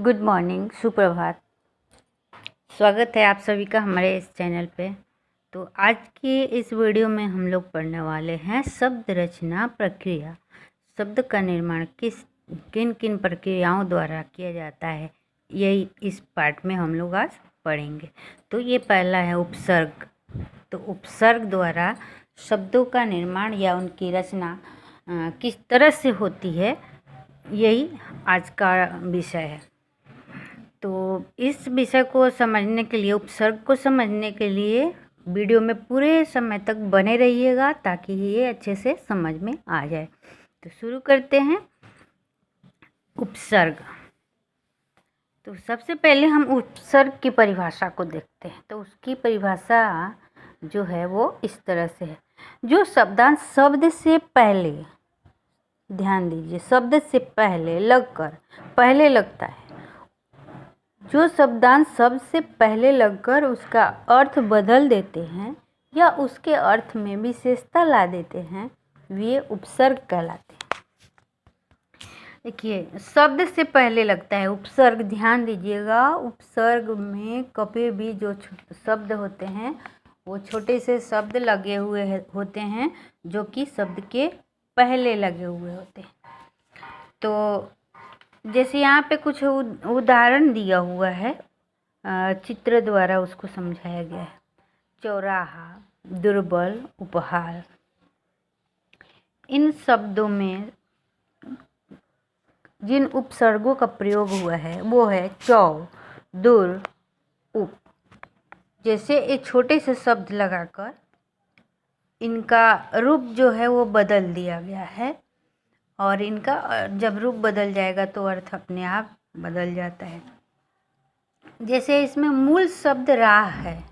Good morning, सुप्रभात। स्वागत है आप सभी का हमारे इस चैनल पे। तो आज की इस वीडियो में हम लोग पढ़ने वाले हैं शब्द रचना प्रक्रिया। शब्द का निर्माण किन किन प्रक्रियाओं द्वारा किया जाता है, यही इस पार्ट में हम लोग आज पढ़ेंगे। तो ये पहला है उपसर्ग। तो उपसर्ग द्वारा शब्दों का निर्माण या उनकी रचना किस तरह से होती है, यही आज का विषय है। तो इस विषय को समझने के लिए, उपसर्ग को समझने के लिए वीडियो में पूरे समय तक बने रहिएगा ताकि ये अच्छे से समझ में आ जाए। तो शुरू करते हैं। उपसर्ग। तो सबसे पहले हम उपसर्ग की परिभाषा को देखते हैं। तो उसकी परिभाषा जो है वो इस तरह से है। जो शब्दांश शब्द से पहले, ध्यान दीजिए, शब्द से पहले लगता है, जो शब्दांश शब्द से पहले लगकर उसका अर्थ बदल देते हैं या उसके अर्थ में विशेषता ला देते हैं, वे उपसर्ग कहलाते हैं। देखिए, शब्द से पहले लगता है उपसर्ग। ध्यान दीजिएगा, उपसर्ग में कभी भी जो शब्द होते हैं वो छोटे से शब्द लगे हुए होते हैं जो कि शब्द के पहले लगे हुए होते हैं। तो जैसे यहाँ पे कुछ उदाहरण दिया हुआ है, चित्र द्वारा उसको समझाया गया है। चौराहा, दुर्बल, उपहार। इन शब्दों में जिन उपसर्गों का प्रयोग हुआ है वो है चौ, दुर, उप। जैसे ये छोटे से शब्द लगाकर इनका रूप जो है वो बदल दिया गया है, और इनका जब रूप बदल जाएगा तो अर्थ अपने आप बदल जाता है। जैसे इसमें मूल शब्द राह है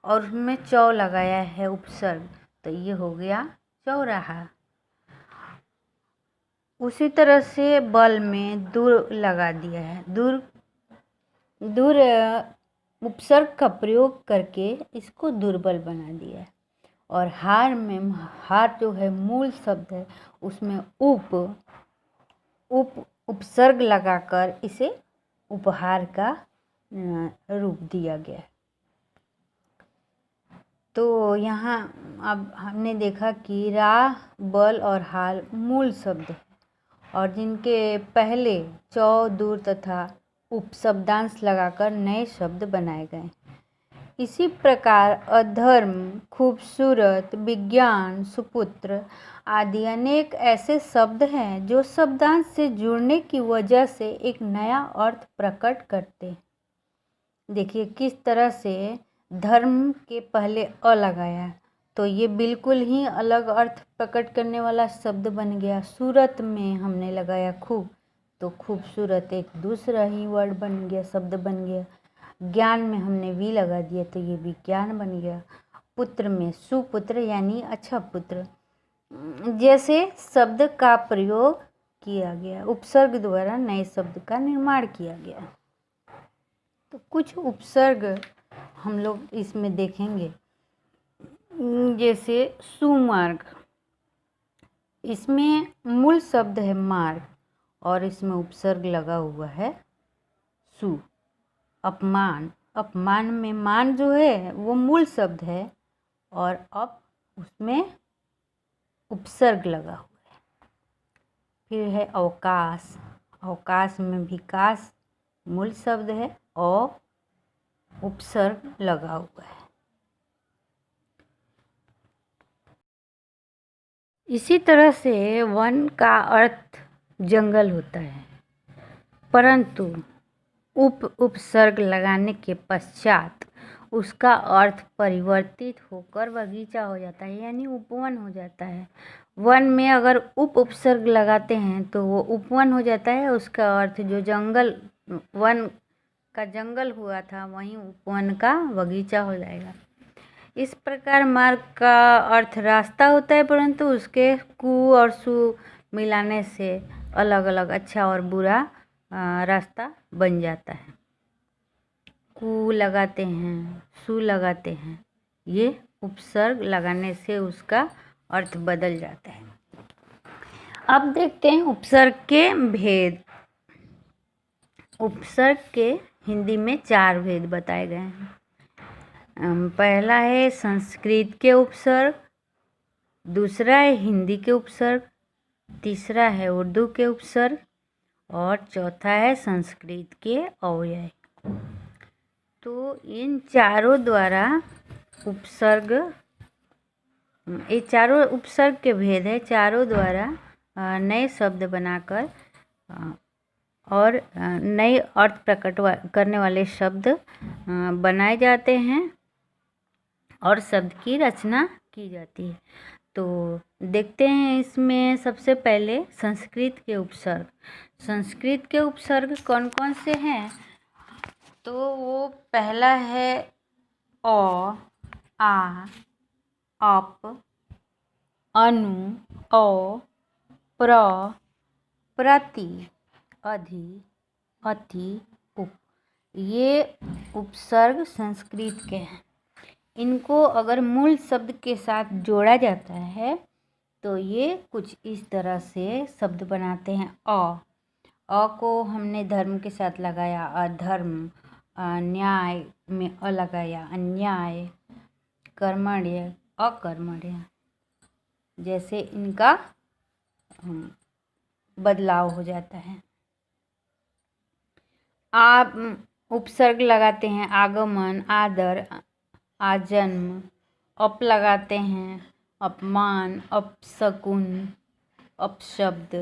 और उसमें चौ लगाया है उपसर्ग, तो ये हो गया चौराहा। उसी तरह से बल में दूर लगा दिया है। दूर उपसर्ग का प्रयोग करके इसको दुर्बल बना दिया है। और हार में, हार जो है मूल शब्द है, उसमें उपसर्ग लगाकर इसे उपहार का रूप दिया गया है। तो यहाँ अब हमने देखा कि राह, बल और हाल मूल शब्द है और जिनके पहले चौ, दूर तथा उपशब्दांश लगाकर नए शब्द बनाए गए। इसी प्रकार अधर्म, खूबसूरत, विज्ञान, सुपुत्र आदि अनेक ऐसे शब्द हैं जो शब्दांश से जुड़ने की वजह से एक नया अर्थ प्रकट करते हैं। देखिए किस तरह से धर्म के पहले अ लगाया तो ये बिल्कुल ही अलग अर्थ प्रकट करने वाला शब्द बन गया। सूरत में हमने लगाया खूब, तो खूबसूरत एक दूसरा ही वर्ड बन गया, शब्द बन गया। ज्ञान में हमने वी लगा दिया तो ये विज्ञान बन गया। पुत्र में सुपुत्र यानी अच्छा पुत्र। जैसे शब्द का प्रयोग किया गया, उपसर्ग द्वारा नए शब्द का निर्माण किया गया। तो कुछ उपसर्ग हम लोग इसमें देखेंगे। जैसे सुमार्ग, इसमें मूल शब्द है मार्ग और इसमें उपसर्ग लगा हुआ है सु। अपमान, अपमान में मान जो है वो मूल शब्द है और अप उसमें उपसर्ग लगा हुआ है। फिर है अवकाश, अवकाश में विकास मूल शब्द है और उपसर्ग लगा हुआ है। इसी तरह से वन का अर्थ जंगल होता है, परंतु उपसर्ग लगाने के पश्चात उसका अर्थ परिवर्तित होकर बगीचा हो जाता है, यानी उपवन हो जाता है। वन में अगर उपसर्ग लगाते हैं तो वो उपवन हो जाता है, उसका अर्थ जो जंगल, वन का जंगल हुआ था वहीं उपवन का बगीचा हो जाएगा। इस प्रकार मार्ग का अर्थ रास्ता होता है, परंतु उसके कु और सु मिलाने से अलग अलग अच्छा और बुरा रास्ता बन जाता है। कु लगाते हैं, सु लगाते हैं, ये उपसर्ग लगाने से उसका अर्थ बदल जाता है। अब देखते हैं उपसर्ग के भेद। उपसर्ग के हिंदी में 4 भेद बताए गए हैं। पहला है संस्कृत के उपसर्ग, दूसरा है हिंदी के उपसर्ग, तीसरा है उर्दू के उपसर्ग और चौथा है संस्कृत के अव्यय। तो इन चारों द्वारा उपसर्ग, ये चारों उपसर्ग के भेद है, चारों द्वारा नए शब्द बनाकर और नए अर्थ प्रकट करने वाले शब्द बनाए जाते हैं और शब्द की रचना की जाती है। तो देखते हैं इसमें सबसे पहले संस्कृत के उपसर्ग। संस्कृत के उपसर्ग कौन कौन से हैं? तो वो पहला है अ, आ, अप, अनु, औ, प्र, प्रति, अधि, अति, उप। ये उपसर्ग संस्कृत के हैं। इनको अगर मूल शब्द के साथ जोड़ा जाता है तो ये कुछ इस तरह से शब्द बनाते हैं। अ को हमने धर्म के साथ लगाया, अधर्म, न्याय में अ लगाया, अन्याय, कर्मण्य, अकर्मण्य, जैसे इनका बदलाव हो जाता है। आप उपसर्ग लगाते हैं आगमन, आदर, आजन्म, अप लगाते हैं अपमान, अपशकुन, अपशब्द,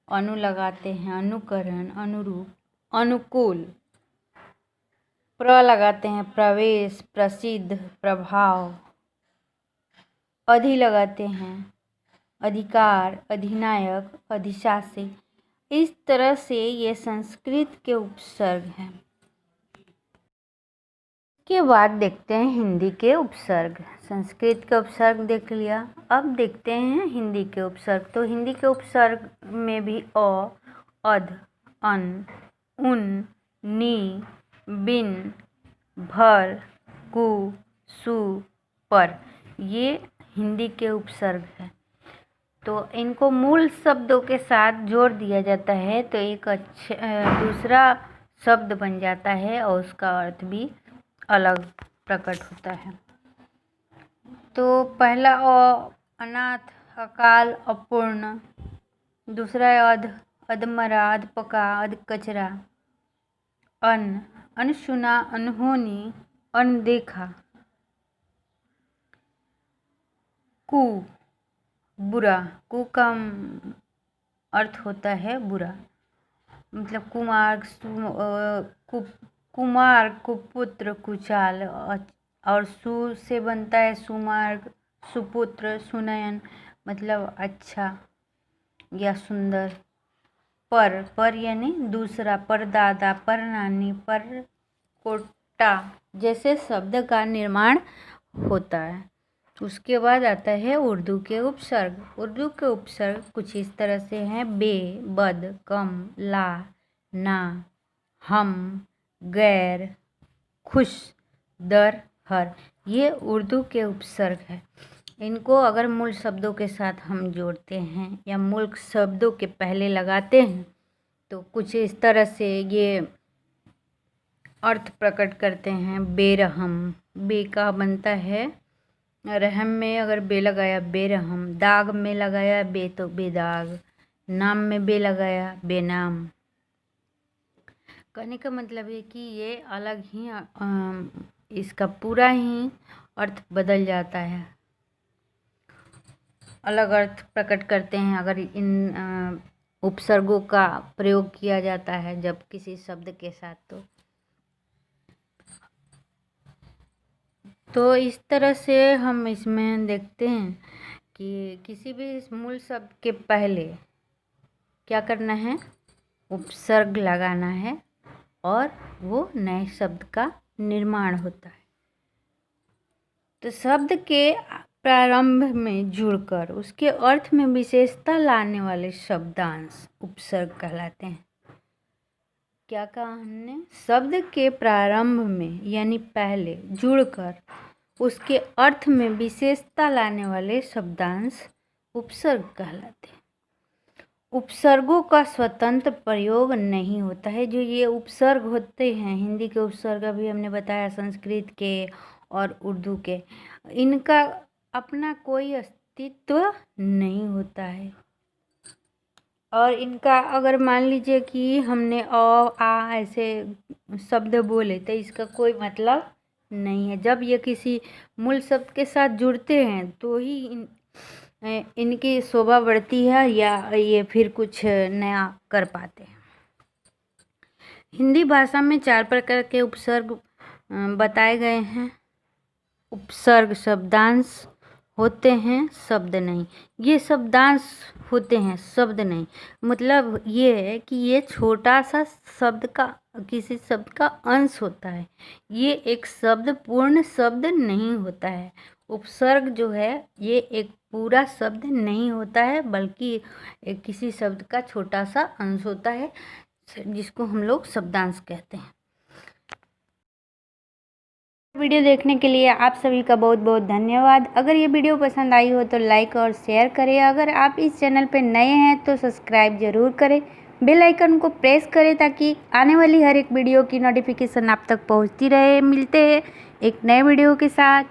अनु लगाते हैं अनुकरण, अनुरूप, अनुकूल, प्र लगाते हैं प्रवेश, प्रसिद्ध, प्रभाव, अधि लगाते हैं अधिकार, अधिनायक, अधिशासी। इस तरह से ये संस्कृत के उपसर्ग हैं। के बाद देखते हैं हिंदी के उपसर्ग। संस्कृत के उपसर्ग देख लिया, अब देखते हैं हिंदी के उपसर्ग। तो हिंदी के उपसर्ग में भी अ, अध, अन, उन, नी, बिन, भर, कु, सु, पर, ये हिंदी के उपसर्ग है। तो इनको मूल शब्दों के साथ जोड़ दिया जाता है तो एक दूसरा शब्द बन जाता है और उसका अर्थ भी अलग प्रकट होता है। तो पहला अ, अनाथ, अकाल, अपूर्ण, दूसरा है अध, अधमरा, अधपका, अधकचरा, अन्न, अनसुना, अनहोनी, अनदेखा, कु, बुरा। कु का अर्थ होता है बुरा, मतलब कुमार्ग, कुमार्ग, कुपुत्र, कुचाल, और सु से बनता है सुमार्ग, सुपुत्र, सुनयन, मतलब अच्छा या सुंदर। पर यानी दूसरा, परदादा, परनानी, पर कोटा जैसे शब्द का निर्माण होता है। उसके बाद आता है उर्दू के उपसर्ग। उर्दू के उपसर्ग कुछ इस तरह से हैं। बे, बद, कम, ला, ना, हम, गैर, खुश, दर, हर, ये उर्दू के उपसर्ग है। इनको अगर मूल शब्दों के साथ हम जोड़ते हैं या मूल शब्दों के पहले लगाते हैं तो कुछ इस तरह से ये अर्थ प्रकट करते हैं। बेरहम, बे का बनता है रहम में अगर बे लगाया बेरहम, दाग में लगाया बे तो बेदाग, नाम में बे लगाया बेनाम। कहने का मतलब है कि ये अलग ही इसका पूरा ही अर्थ बदल जाता है, अलग अर्थ प्रकट करते हैं अगर इन उपसर्गों का प्रयोग किया जाता है जब किसी शब्द के साथ। तो इस तरह से हम इसमें देखते हैं कि किसी भी मूल शब्द के पहले क्या करना है, उपसर्ग लगाना है और वो नए शब्द का निर्माण होता है। तो शब्द के प्रारंभ में जुड़कर उसके अर्थ में विशेषता लाने वाले शब्दांश उपसर्ग कहलाते हैं। क्या कहा हमने? शब्द के प्रारंभ में यानी पहले जुड़कर उसके अर्थ में विशेषता लाने वाले शब्दांश उपसर्ग कहलाते हैं। उपसर्गों का स्वतंत्र प्रयोग नहीं होता है। जो ये उपसर्ग होते हैं, हिंदी के उपसर्ग अभी हमने बताया, संस्कृत के और उर्दू के, इनका अपना कोई अस्तित्व नहीं होता है। और इनका अगर मान लीजिए कि हमने आ ऐसे शब्द बोले तो इसका कोई मतलब नहीं है। जब ये किसी मूल शब्द के साथ जुड़ते हैं तो ही इनकी शोभा बढ़ती है या ये फिर कुछ नया कर पाते हैं। हिंदी भाषा में 4 प्रकार के उपसर्ग बताए गए हैं। उपसर्ग शब्दांश होते हैं, शब्द नहीं। ये शब्दांश होते हैं, शब्द नहीं। मतलब ये है कि ये छोटा सा शब्द का, किसी शब्द का अंश होता है। ये एक शब्द पूर्ण शब्द नहीं होता है। उपसर्ग जो है ये एक पूरा शब्द नहीं होता है, बल्कि एक किसी शब्द का छोटा सा अंश होता है, जिसको हम लोग शब्दांश कहते हैं। वीडियो देखने के लिए आप सभी का बहुत बहुत धन्यवाद। अगर ये वीडियो पसंद आई हो तो लाइक और शेयर करें। अगर आप इस चैनल पर नए हैं तो सब्सक्राइब जरूर करें, बेल आइकन को प्रेस करें ताकि आने वाली हर एक वीडियो की नोटिफिकेशन आप तक पहुंचती रहे। मिलते हैं एक नए वीडियो के साथ।